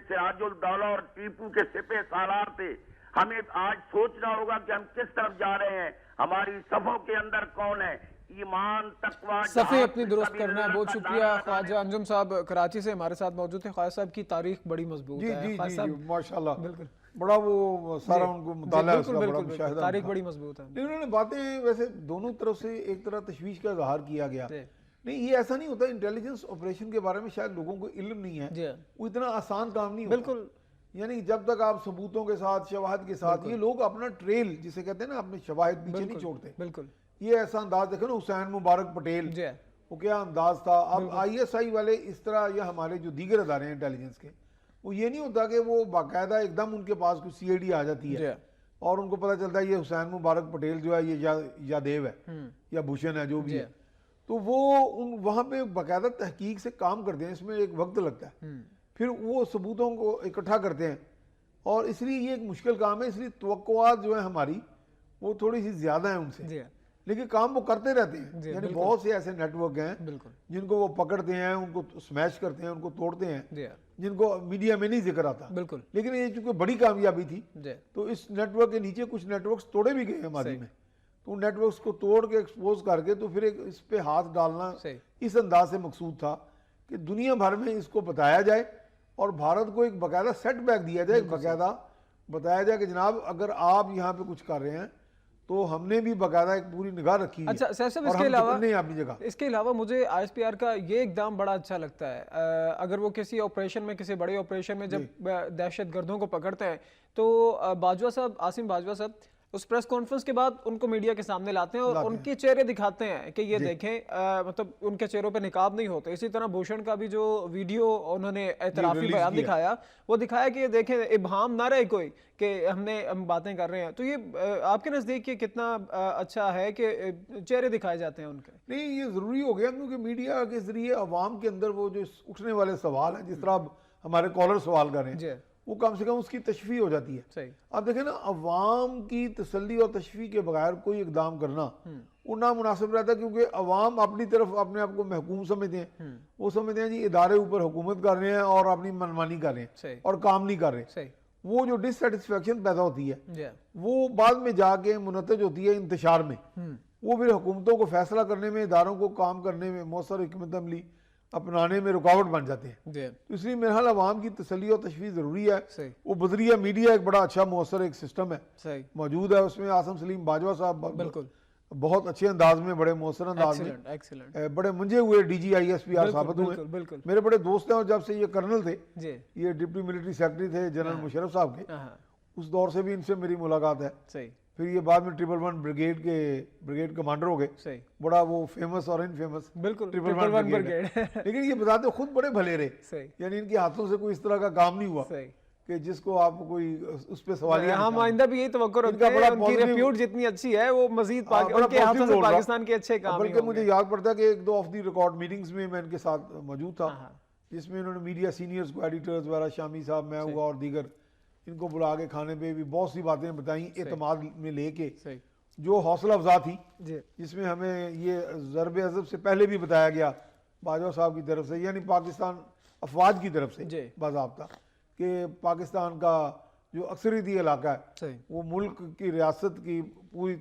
سراج الدولہ اور ٹیپو کے سپہ سالار تھے. ہمیں آج سوچنا ہوگا کہ ہم کس طرف جا رہے ہیں، ہماری صفوں کے اندر کون ہے. ایمان، تقوی، صفحے اپنی درست کرنا ہے. بہت شکریہ. خواجہ انجم صاحب کراچی سے ہمارے ساتھ موجود ہیں. خواجہ صاحب کی تاریخ بڑی مضبوط ہے. جی جی ماشاءاللہ، بالکل بڑا وہ سارا ان کو مطالعہ اس کا بڑا مشاہدہ، تاریخ بڑی مضبوط ہے. انہوں نے باتیں ویسے دونوں طرف سے ایک طرح تشویش کا اظہار کیا گیا. نہیں، یہ ایسا نہیں ہوتا. انٹیلیجنس آپریشن کے بارے میں شاید لوگوں کو علم نہیں ہے، وہ اتنا آسان کام نہیں ہوتا. بالکل، یعنی جب تک آپ ثبوتوں کے ساتھ، شواہد کے ساتھ، یہ لوگ اپنا ٹریل جسے کہتے ہیں نا، اپنے شواہد پیچھے نہیں چھوڑتے. بالکل یہ ایسا انداز دیکھو نا، حسین مبارک پٹیل، وہ کیا انداز تھا. اب آئی ایس آئی والے اس طرح، یا ہمارے جو دیگر ادارے ہیں انٹیلیجنس کے، وہ یہ نہیں ہوتا کہ وہ باقاعدہ ایک دم ان کے پاس کوئی سی آئی ڈی آ جاتی ہے اور ان کو پتہ چلتا ہے یہ حسین مبارک پٹیل جو ہے یہ یا دیو ہے یا بھوشن ہے، جو بھی ہے. تو وہ وہاں پہ باقاعدہ تحقیق سے کام کرتے ہیں. اس میں ایک وقت لگتا ہے، پھر وہ ثبوتوں کو اکٹھا کرتے ہیں، اور اس لیے یہ ایک مشکل کام ہے. اس لیے توقعات جو ہیں ہماری وہ تھوڑی سی زیادہ ہیں ان سے، لیکن کام وہ کرتے رہتے ہیں. یعنی بہت سے ایسے نیٹ ورک ہیں جن کو وہ پکڑتے ہیں، ان کو سمیش کرتے ہیں، ان کو توڑتے ہیں، جن کو میڈیا میں نہیں ذکر آتا. لیکن یہ چونکہ بڑی کامیابی تھی، تو اس نیٹ ورک کے نیچے کچھ نیٹ ورکس توڑے بھی گئے ہیں ماضی میں. تو نیٹ ورکس کو توڑ کے ایکسپوز کر کے تو پھر اس پہ ہاتھ ڈالنا اس انداز سے مقصود تھا کہ دنیا بھر میں اس کو بتایا جائے، اور بھارت کو ایک باقاعدہ سیٹ بیک دیا جائے، ایک باقاعدہ بتایا جائے کہ جناب اگر آپ یہاں پہ کچھ کر رہے ہیں تو ہم نے بھی باقاعدہ ایک پوری نگاہ رکھی ہے. اچھا صاحب، اس کے علاوہ مجھے آئی ایس پی آر کا یہ اقدام بڑا اچھا لگتا ہے. اگر وہ کسی آپریشن میں، کسی بڑے آپریشن میں جب دہشت گردوں کو پکڑتے ہیں تو باجوہ صاحب، عاصم باجوہ صاحب، اس پریس کانفرنس کے بعد ان کو میڈیا کے سامنے لاتے ہیں اور ان کے چہرے دکھاتے ہیں کہ یہ دیکھیں، مطلب ان کے چہروں پہ نقاب نہیں ہوتے. اسی طرح بھوشن کا بھی جو ویڈیو انہوں نے اعترافی بیان دکھایا، وہ دکھایا کہ یہ دیکھیں ابہام نہ رہے کوئی کہ ہم باتیں کر رہے ہیں. تو یہ آپ کے نزدیک یہ کتنا اچھا ہے کہ چہرے دکھائے جاتے ہیں ان کے؟ نہیں، یہ ضروری ہو گیا، کیونکہ میڈیا کے ذریعے عوام کے اندر وہ جو اٹھنے والے سوال ہیں، جس طرح ہمارے کالر سوال کر رہے ہیں، وہ کم سے کم اس کی تشفیع ہو جاتی ہے. آپ دیکھیں نا، عوام کی تسلی اور تشفیع کے بغیر کوئی اقدام کرنا وہ نامناسب رہتا ہے، کیونکہ عوام اپنی طرف اپنے آپ کو محکوم سمجھتے ہیں. وہ سمجھتے ہیں جی ادارے اوپر حکومت کر رہے ہیں اور اپنی منمانی کر رہے ہیں اور کام نہیں کر رہے. وہ جو ڈس سیٹسفیکشن پیدا ہوتی ہے وہ بعد میں جا کے منتج ہوتی ہے انتشار میں. وہ پھر حکومتوں کو فیصلہ کرنے میں، اداروں کو کام کرنے میں، مؤثر حکمت عملی اپنانے میں رکاوٹ بن جاتے ہیں. اس لیے میرے خیال عوام کی تسلی اور تشویش ضروری ہے. وہ بذریعہ میڈیا ایک بڑا اچھا مؤثر ایک سسٹم ہے موجود ہے. اس میں عاصم سلیم باجوہ صاحب بہت اچھے انداز میں، بڑے مؤثر انداز میں، بڑے منجے ہوئے D G I S P R ثابت ہوئے. میرے بڑے دوست ہیں، اور جب سے یہ کرنل تھے، یہ ڈپٹی ملٹری سیکرٹری تھے جنرل مشرف صاحب کے، اس دور سے بھی ان سے میری ملاقات ہے. پھر یہ بعد میں 111 بریگیڈ کمانڈر ہو گئے، بڑا وہ فیمس اور ان فیمس 111 بریگیڈ. لیکن یہ بتاتے خود بڑے بھلے رہے، یعنی ان کے ہاتھوں سے کوئی اس طرح کا کام نہیں ہوا کہ جس کو آپ کوئی اس پہ سوالیہ. ہم آئندہ بھی یہی توقع رکھتے ہیں، ان کی ریپیوٹ جتنی اچھی ہے وہ مزید ان کے ہاتھوں سے پاکستان کے اچھے کام. بلکہ مجھے یاد پڑتا ہے کہ 1-2 آف دی ریکارڈ میٹنگز میں ان کے ساتھ موجود تھا، جس میں انہوں نے میڈیا سینئرز کو، ایڈیٹرز وغیرہ، شامی صاحب، میں ہوا اور دیگر، ان کو بلا کے کھانے پہ بھی بہت سی باتیں بتائیں، اعتماد میں لے کے، جو حوصلہ افزا تھی، جس میں ہمیں یہ ضرب عضب سے پہلے بھی بتایا گیا باجوہ صاحب کی طرف سے، یعنی پاکستان افواج کی طرف سے باضابطہ، کہ پاکستان کا جو اکثریتی علاقہ ہے وہ ملک کی ریاست کی پوری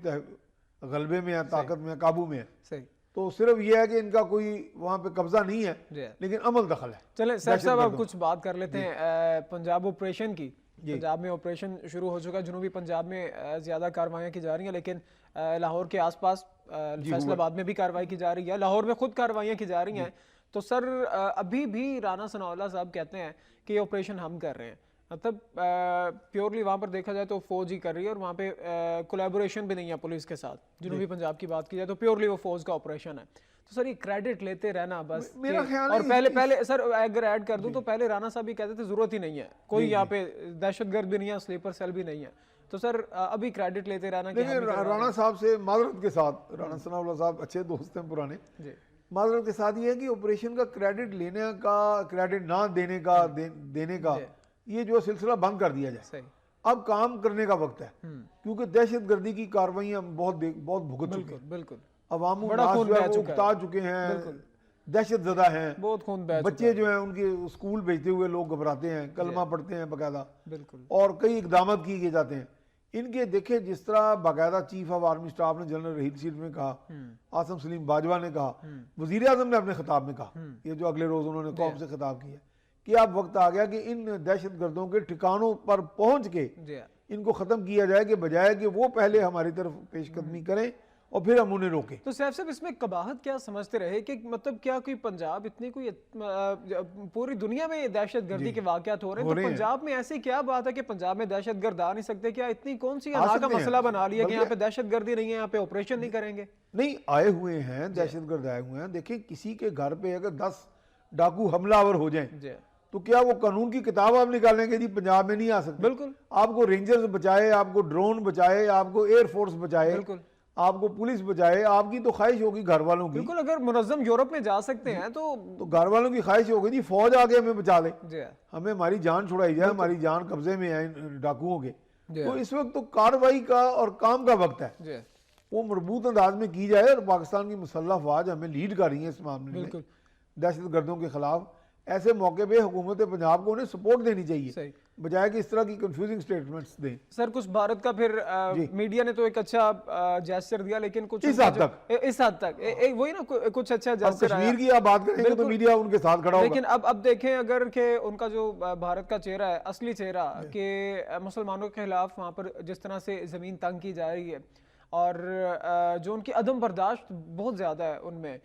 غلبے میں ہے، طاقت میں ہے، قابو میں ہے. تو صرف یہ ہے کہ ان کا کوئی وہاں پہ قبضہ نہیں ہے، لیکن عمل دخل ہے. چلیں صاحب اب کچھ بات کر لیتے ہیں پنجاب آپریشن کی. پنجاب میں آپریشن شروع ہو چکا ہے، جنوبی پنجاب میں زیادہ کاروائیاں کی جا رہی ہیں، لیکن لاہور کے آس پاس فیصل آباد میں بھی کارروائی کی جا رہی ہے، لاہور میں خود کاروائیاں کی جا رہی ہیں. تو سر ابھی بھی رانا ثناء اللہ صاحب کہتے ہیں کہ یہ آپریشن ہم کر رہے ہیں، مطلب پیورلی وہاں پر دیکھا جائے تو فوج ہی کر رہی ہے، اور وہاں پہ کولیبوریشن بھی نہیں ہے پولیس کے ساتھ. جنوبی پنجاب کی بات کی جائے تو پیورلی وہ فوج کا آپریشن ہے. تو سر یہ کریڈٹ لیتے رہنا بس. اور پہلے سر اگر ایڈ کر دوں تو پہلے رانا صاحب بھی کہتے تھے ضرورت ہی نہیں ہے، کوئی یہاں پہ دہشت گرد بھی نہیں ہے، سلیپر سیل بھی نہیں ہے. تو سر ابھی کریڈٹ لیتے رہنا. لیکن رانا صاحب سے معذرت کے ساتھ، رانا ثناء اللہ صاحب اچھے دوست ہیں پرانے، معذرت کے ساتھ یہ ہے کہ آپریشن کا کریڈٹ لینے کا، کریڈٹ نہ دینے کا یہ جو سلسلہ بند کر دیا جائے. اب کام کرنے کا وقت ہے، کیونکہ دہشت گردی کی کارروائیاں بہت بھگت چکے ہیں. عوام الناس جو ہے وہ اکتا چکے ہیں، دہشت زدہ ہیں، بہت خون بہہ بچے جو ہیں ان کے اسکول بھیجتے ہوئے لوگ گھبراتے ہیں، کلمہ پڑھتے ہیں باقاعدہ، اور کئی اقدامات کیے جاتے ہیں ان کے. دیکھیں جس طرح باقاعدہ چیف آف آرمی سٹاف نے جنرل رحیل شریف نے کہا، عاصم سلیم باجوہ نے کہا، وزیر اعظم نے اپنے خطاب میں کہا، یہ جو اگلے روز انہوں نے قوم سے خطاب کیا کہ اب وقت آ گیا کہ ان دہشت گردوں کے ٹھکانوں پر پہنچ کے ان کو ختم کیا جائے، کہ بجائے کہ وہ پہلے ہماری طرف پیش قدمی کریں اور پھر ہم انہیں روکیں. تو سیف صاحب اس میں قباحت کیا سمجھتے رہے کہ مطلب کیا کوئی پنجاب اتنی کوئی پوری دنیا میں دہشت گردی کے واقعات ہو رہے ہیں، تو پنجاب میں ایسی کیا بات ہے کہ پنجاب میں دہشت گرد آ نہیں سکتے؟ کیا اتنی کون سی کا مسئلہ بنا لیا کہ یہاں پہ دہشت گردی نہیں ہے، یہاں پہ آپریشن نہیں کریں گے؟ نہیں، آئے ہوئے ہیں دہشت گرد آئے ہوئے ہیں. دیکھیں کسی کے گھر پہ اگر 10 ڈاکو حملہ آور ہو جائیں تو کیا وہ قانون کی کتاب آپ نکالیں گے جی پنجاب میں نہیں آ سکتے؟ بالکل. آپ کو رینجرز بچائے، آپ کو ڈرون بچائے، آپ کو ایئر فورس بچائے، آپ کو پولیس بچائے. آپ کی تو خواہش ہوگی گھر والوں کی، بالکل، اگر منظم یورپ میں جا سکتے ہیں تو گھر والوں کی خواہش ہوگی جی فوج آگے ہمیں بچا لے، ہمیں ہماری جان چھڑائی جائے، ہماری جان قبضے میں ہے ڈاکوؤں کے. تو اس وقت تو کارروائی کا اور کام کا وقت ہے، وہ مربوط انداز میں کی جائے. اور پاکستان کی مسلح افواج ہمیں لیڈ کر رہی ہیں اس معاملے میں دہشت گردوں کے خلاف. ایسے موقع پہ حکومت پنجاب کو انہیں سپورٹ دینی چاہیے بجائے کہ اس طرح کی کنفیوزنگ سٹیٹمنٹس دیں. سر کچھ بھارت کا پھر میڈیا نے تو ایک اچھا جیسچر دیا، لیکن کچھ اس حد تک وہی نا کچھ اچھا جیسچر کشمیر کی آپ بات کریں گے تو میڈیا ان کے ساتھ کھڑا ہوگا. لیکن اب دیکھیں اگر کہ ان کا جو بھارت کا چہرہ ہے، اصلی چہرہ، کہ مسلمانوں کے خلاف وہاں پر جس طرح سے زمین تنگ کی جا رہی ہے اور جو ان کی عدم برداشت بہت زیادہ ہے ان میں.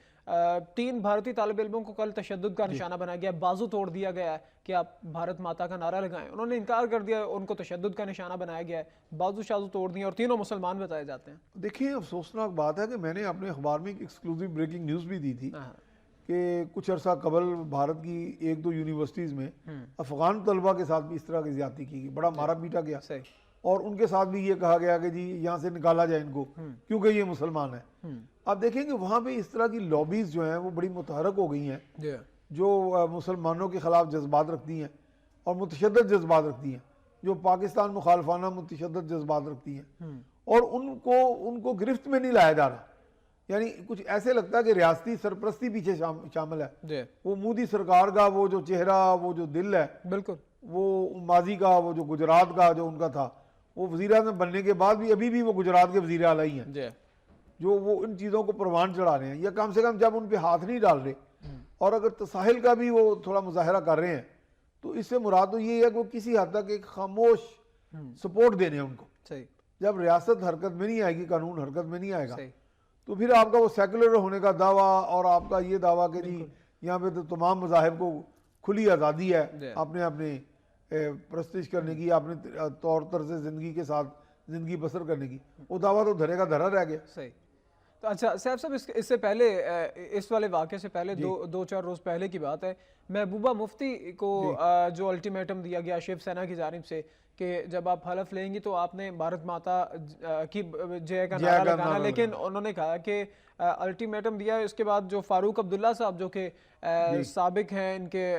3 بھارتی طالب علموں کو کل تشدد کا نشانہ بنایا گیا، بازو توڑ دیا گیا ہے کہ آپ بھارت ماتا کا نعرہ لگائیں. انہوں نے انکار کر دیا، ان کو تشدد کا نشانہ بنایا گیا ہے، بازو شازو توڑ دیے، اور تینوں مسلمان بتائے جاتے ہیں. دیکھیں افسوسناک بات ہے کہ میں نے اپنے اخبار میں ایک ایکسکلوزیو بریکنگ نیوز بھی دی تھی کہ کچھ عرصہ قبل بھارت کی 1-2 یونیورسٹیز میں افغان طلبہ کے ساتھ بھی اس طرح کی زیادتی کی گئی، بڑا مارا پیٹا گیا، اور ان کے ساتھ بھی یہ کہا گیا کہ جی یہاں سے نکالا جائے ان کو کیونکہ یہ مسلمان ہے. آپ دیکھیں کہ وہاں پہ اس طرح کی لابیز جو ہیں وہ بڑی متحرک ہو گئی ہیں جو مسلمانوں کے خلاف جذبات رکھتی ہیں اور متشدد جذبات رکھتی ہیں، جو پاکستان مخالفانہ متشدد جذبات رکھتی ہیں، اور ان کو گرفت میں نہیں لایا جا رہا. یعنی کچھ ایسے لگتا ہے کہ ریاستی سرپرستی پیچھے شامل ہے. وہ مودی سرکار کا وہ جو چہرہ، وہ جو دل ہے، بالکل وہ ماضی کا، وہ جو گجرات کا جو ان کا تھا، وہ وزیر اعظم بننے کے بعد بھی ابھی بھی وہ گجرات کے وزیر اعلیٰ ہی ہیں جو وہ ان چیزوں کو پروان چڑھا رہے ہیں، یا کم سے کم جب ان پہ ہاتھ نہیں ڈال رہے، اور اگر تساہل کا بھی وہ تھوڑا مظاہرہ کر رہے ہیں تو اس سے مراد تو یہ ہے کہ وہ کسی حد تک ایک خاموش سپورٹ دے رہے ہیں ان کو. جب ریاست حرکت میں نہیں آئے گی، قانون حرکت میں نہیں آئے گا، تو پھر آپ کا وہ سیکولر ہونے کا دعویٰ اور آپ کا یہ دعویٰ کہ جی یہاں پہ تو تمام مذاہب کو کھلی آزادی ہے اپنے پرستش کرنے کی، اپنے طور طرز زندگی کے ساتھ زندگی بسر کرنے کی، وہ دعویٰ تو دھرے کا دھرا رہ گیا. صحیح. تو اچھا سیف صاحب، اس سے پہلے اس والے واقعے سے پہلے 2-4 روز پہلے کی بات ہے، محبوبہ مفتی کو جو الٹیمیٹم دیا گیا شیو سینا کی جانب سے کہ جب آپ حلف لیں گی تو آپ نے بھارت ماتا کی جے کا نعرہ لگانا، لیکن انہوں نے کہا کہ الٹیمیٹم دیا ہے. اس کے بعد جو فاروق عبداللہ صاحب جو کہ سابق ہیں ان کے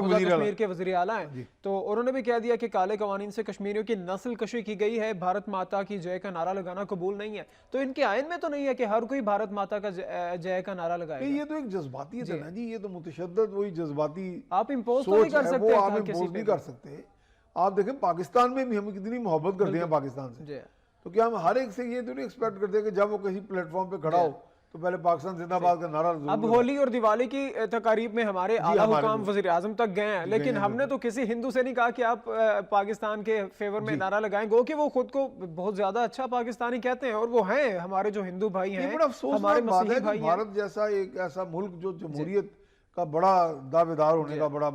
کشمیر کے وزیر اعلیٰ ہیں، تو انہوں نے بھی کہہ دیا کہ کالے قوانین سے کشمیریوں کی نسل کشی کی گئی ہے، بھارت ماتا کی جے کا نعرہ لگانا قبول نہیں ہے. تو ان کے آئین میں تو نہیں ہے کہ ہر کوئی بھارت ماتا کا جے کا نعرہ لگائے گا؟ یہ تو ایک جذباتیت ہے نا جی، یہ تو متشدد وہی جذباتی آپ امپوز تو نہیں کر سکتے، وہ آپ امپوز نہیں کر سکتے. آپ دیکھیں پاکستان میں بھی ہم کتنی محبت کرتے ہیں پاکستان سے، تو کیا ہم ہر ایک سے یہ تو نہیں ایکسپیکٹ کرتے کہ جب وہ کسی پلیٹ فارم پہ کھڑا ہو تو پہلے پاکستان زندہ باد کا نعرہ ضرور. اب ہولی اور دیوالی کی تقاریب میں ہمارے اعلیٰ حکام وزیر اعظم تک گئے ہیں، لیکن ہم نے تو کسی ہندو سے نہیں کہا کہ آپ پاکستان کے فیور میں نعرہ لگائیں، گو کہ وہ خود کو بہت زیادہ اچھا پاکستانی کہتے ہیں، اور وہ ہیں ہمارے جو ہندو بھائی ہیں، ہمارے مسیحی بھائی ہیں. بھارت جیسا ایک ایسا ملک جو جمہوریت کا بڑا دعوے دار ہونے کا بڑا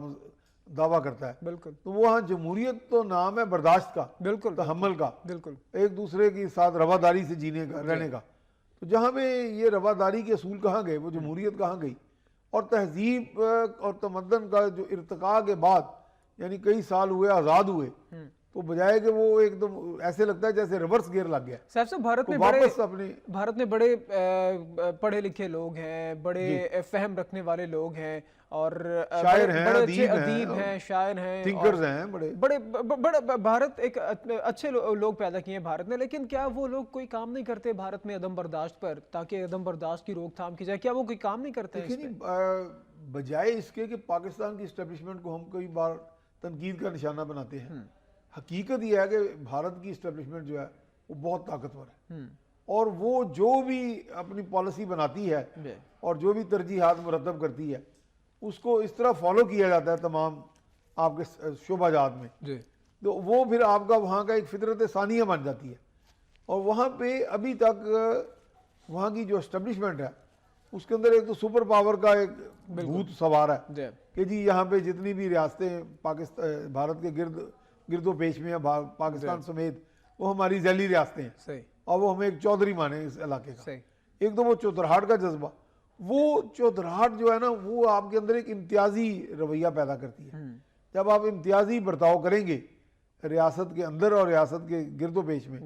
دعویٰ کرتا ہے، بالکل، تو وہاں جمہوریت تو نام ہے برداشت کا، بالکل، تحمل کا، بالکل، ایک دوسرے کے ساتھ رواداری سے جینے کا، رہنے کا. تو جہاں پہ یہ رواداری کے اصول کہاں گئے، وہ جمہوریت کہاں گئی؟ اور تہذیب اور تمدن کا جو ارتقاء کے بعد، یعنی کئی سال ہوئے آزاد ہوئے، تو بجائے کہ وہ ایک دم ایسے لگتا ہے جیسے ریورس گیئر لگ گیا. صاحب صاحب بھارت میں بڑے پڑھے لکھے لوگ ہیں, بڑے فہم رکھنے والے لوگ ہیں, اور شاعر ہیں, ادیب ہیں, شاعر ہیں, تھنکرز ہیں, بڑے بھارت ایک اچھے لوگ پیدا کیے ہیں بھارت نے. لیکن کیا وہ لوگ کوئی کام نہیں کرتے بھارت میں عدم برداشت پر, تاکہ عدم برداشت کی روک تھام کی جائے؟ کیا وہ کوئی کام نہیں کرتے ہیں؟ بجائے اس کے کہ پاکستان کی اسٹیبلشمنٹ کو ہم کئی بار تنقید کا نشانہ بناتے ہیں, حقیقت یہ ہے کہ بھارت کی اسٹیبلشمنٹ جو ہے وہ بہت طاقتور ہے, اور وہ جو بھی اپنی پالیسی بناتی ہے اور جو بھی ترجیحات مرتب کرتی ہے اس کو اس طرح فالو کیا جاتا ہے تمام آپ کے شعبہ جات میں, تو وہ پھر آپ کا وہاں کا ایک فطرت ثانیہ بن جاتی ہے. اور وہاں پہ ابھی تک وہاں کی جو اسٹیبلشمنٹ ہے اس کے اندر ایک تو سپر پاور کا ایک بھوت سوار ہے کہ جی یہاں پہ جتنی بھی ریاستیں پاکستان بھارت کے گرد و پیش میں ہیں, پاکستان سمیت, وہ ہماری ذیلی ریاستیں ہیں, اور وہ ہمیں ایک چودھری مانے اس علاقے کا. ایک تو وہ چودھراہٹ کا جذبہ, وہ چودھراہٹ جو ہے نا وہ آپ کے اندر ایک امتیازی رویہ پیدا کرتی ہے. جب آپ امتیازی برتاؤ کریں گے ریاست کے اندر اور ریاست کے گرد و پیش میں,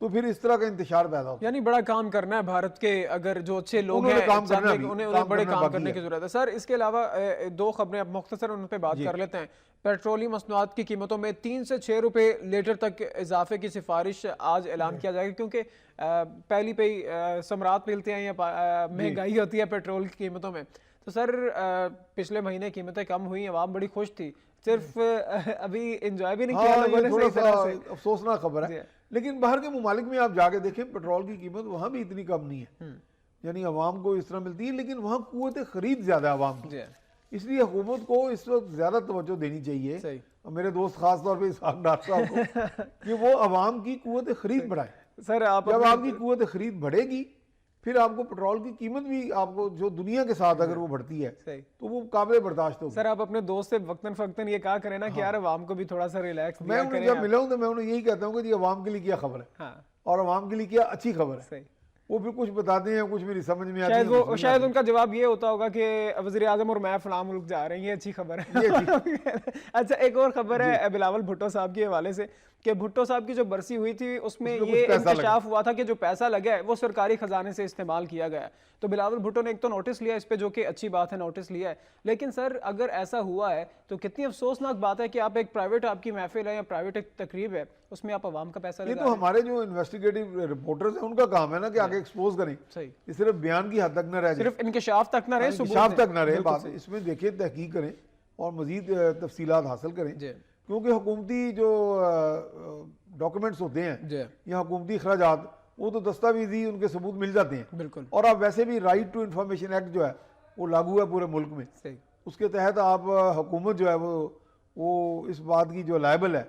تو پھر اس طرح کا انتشار پیدا ہوتا ہے. یعنی بڑا کام کرنا ہے بھارت کے, اگر جو اچھے لوگ ہیں انہیں بڑے کام کرنے کی ضرورت ہے. سر اس کے علاوہ دو خبریں اب مختصر ان پہ بات کر لیتے ہیں. پیٹرولیم مصنوعات کی قیمتوں میں 3 سے 6 روپے لیٹر تک اضافے کی سفارش آج اعلان کیا جائے گا, کیونکہ پہلی پہ ثمرات ملتے ہیں یا مہنگائی ہوتی ہے پیٹرول کی قیمتوں میں. تو سر پچھلے مہینے قیمتیں کم ہوئی, عوام بڑی خوش تھی, صرف ابھی انجوائے بھی نہیں کیا لوگوں نے صحیح طرح سے. افسوسناک خبر ہے, لیکن باہر کے ممالک میں آپ جا کے دیکھیں پیٹرول کی قیمت وہاں بھی اتنی کم نہیں ہے, یعنی عوام کو اس طرح ملتی ہے, لیکن وہاں قوت خرید زیادہ ہے عوام کی. اس لیے حکومت کو اس وقت زیادہ توجہ دینی چاہیے, میرے دوست خاص طور پہ اسحاق ڈاکٹر صاحب کو, کہ وہ عوام کی قوت خرید بڑھائے. سر جب آپ کی قوت خرید بڑھے گی پھر آپ کو پیٹرول کی قیمت بھی آپ کو جو دنیا کے ساتھ اگر وہ بڑھتی ہے تو وہ قابل برداشت ہوگی. سر آپ اپنے دوست سے وقتاً فوقتاً یہ کہا کریں نا کہ یار عوام کو بھی تھوڑا سا ریلیکس میں انہیں جب ملا ہوں تو میں انہیں یہی کہتا ہوں کہ جی عوام کے لیے کیا خبر ہے, اور عوام کے لیے کیا اچھی خبر ہے. وہ پھر کچھ بتاتے ہیں, کچھ میری سمجھ میں آتی ہے. شاید ان کا جواب یہ ہوتا ہوگا کہ وزیر اعظم اور میں فلاں ملک جا رہے ہیں, یہ اچھی خبر ہے. اچھا ایک اور خبر ہے بلاول بھٹو صاحب کے حوالے سے, کہ بھٹو صاحب کی جو برسی ہوئی تھی اس میں یہ انکشاف ہوا تھا کہ جو پیسہ لگا ہے وہ سرکاری خزانے سے استعمال کیا گیا. تو بلاول بھٹو نے ایک تو نوٹس لیا اس پہ, جو کہ اچھی بات ہے, نوٹس لیا ہے. لیکن سر اگر ایسا ہوا ہے تو کتنی افسوسناک بات ہے کہ آپ ایک پرائیویٹ آپ کی محفل ہے یا پرائیویٹ ایک تقریب ہے, اس میں آپ عوام کا پیسہ لگا. یہ تو ہمارے جو انویسٹیگیٹو رپورٹرز ہیں ان کا کام ہے نا کہ آگے ایکسپوز کریں, یہ صرف بیان کی حد تک نہ رہ جائے, صرف انکشاف تک نہ رہے, انکشاف تک نہ رہے. بات اس میں دیکھیں, تحقیق کریں اور مزید تفصیلات حاصل کریں, کیونکہ حکومتی جو ڈاکومنٹس ہوتے ہیں یا حکومتی اخراجات وہ تو دستاویزی ان کے ثبوت مل جاتے ہیں. بالکل. اور اب ویسے بھی رائٹ ٹو انفارمیشن ایکٹ جو ہے وہ لاگو ہے پورے ملک میں, اس کے تحت آپ حکومت جو ہے وہ اس بات کی جو لائبل ہے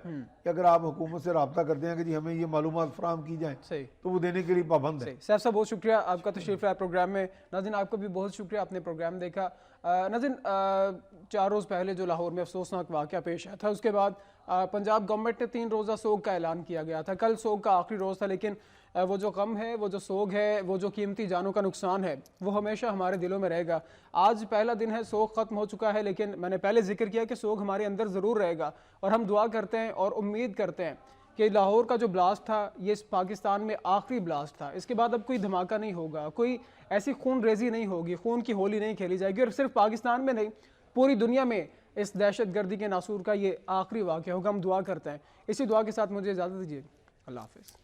کہ اگر آپ حکومت سے رابطہ کرتے ہیں کہ جی ہمیں یہ معلومات فراہم کی جائیں تو وہ دینے کے لیے پابند ہے. صاحب بہت شکریہ آپ کا تشریف رہا پروگرام میں. ناظرین آپ کو بھی بہت شکریہ, آپ نے پروگرام دیکھا. ناظرین 4 روز پہلے جو لاہور میں افسوسناک واقعہ پیش آیا تھا, اس کے بعد پنجاب گورنمنٹ نے 3 روزہ سوگ کا اعلان کیا گیا تھا. کل سوگ کا آخری روز تھا, لیکن وہ جو غم ہے, وہ جو سوگ ہے, وہ جو قیمتی جانوں کا نقصان ہے, وہ ہمیشہ ہمارے دلوں میں رہے گا. آج پہلا دن ہے, سوگ ختم ہو چکا ہے, لیکن میں نے پہلے ذکر کیا کہ سوگ ہمارے اندر ضرور رہے گا. اور ہم دعا کرتے ہیں اور امید کرتے ہیں کہ لاہور کا جو بلاسٹ تھا یہ اس پاکستان میں آخری بلاسٹ تھا. اس کے بعد اب کوئی دھماکہ نہیں ہوگا, کوئی ایسی خون ریزی نہیں ہوگی, خون کی ہولی نہیں کھیلی جائے گی. اور صرف پاکستان میں نہیں, پوری دنیا میں اس دہشت گردی کے ناسور کا یہ آخری واقعہ ہوگا. ہم دعا کرتے ہیں. اسی دعا کے ساتھ مجھے اجازت دیجیے. اللہ حافظ.